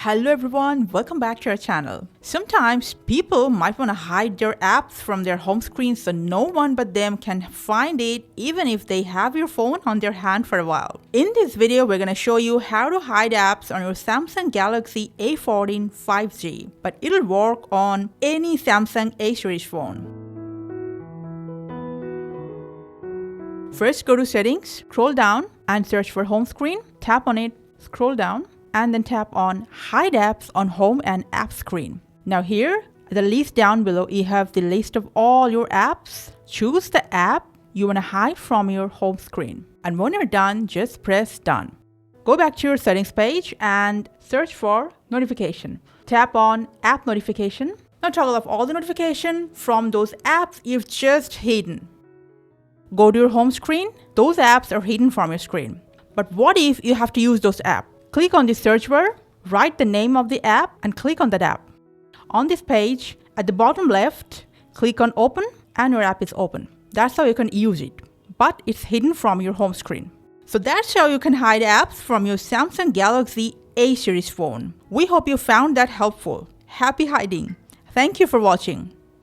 Hello everyone, welcome back to our channel. Sometimes people might want to hide their apps from their home screen so no one but them can find it even if they have your phone on their hand for a while. In this video, we're going to show you how to hide apps on your Samsung Galaxy A14 5G, but it'll work on any Samsung A series phone. First, go to Settings, scroll down and search for Home Screen, tap on it, scroll down, and then tap on Hide Apps on Home and App Screen. Now here, the list down below, you have the list of all your apps. Choose the app you want to hide from your home screen. And when you're done, just press Done. Go back to your settings page and search for Notification. Tap on App Notification. Now toggle off all the notification from those apps you've just hidden. Go to your home screen. Those apps are hidden from your screen. But what if you have to use those apps? Click on the search bar, write the name of the app, and click on that app. On this page, at the bottom left, click on Open, and your app is open. That's how you can use it, but it's hidden from your home screen. So that's how you can hide apps from your Samsung Galaxy A series phone. We hope you found that helpful. Happy hiding! Thank you for watching.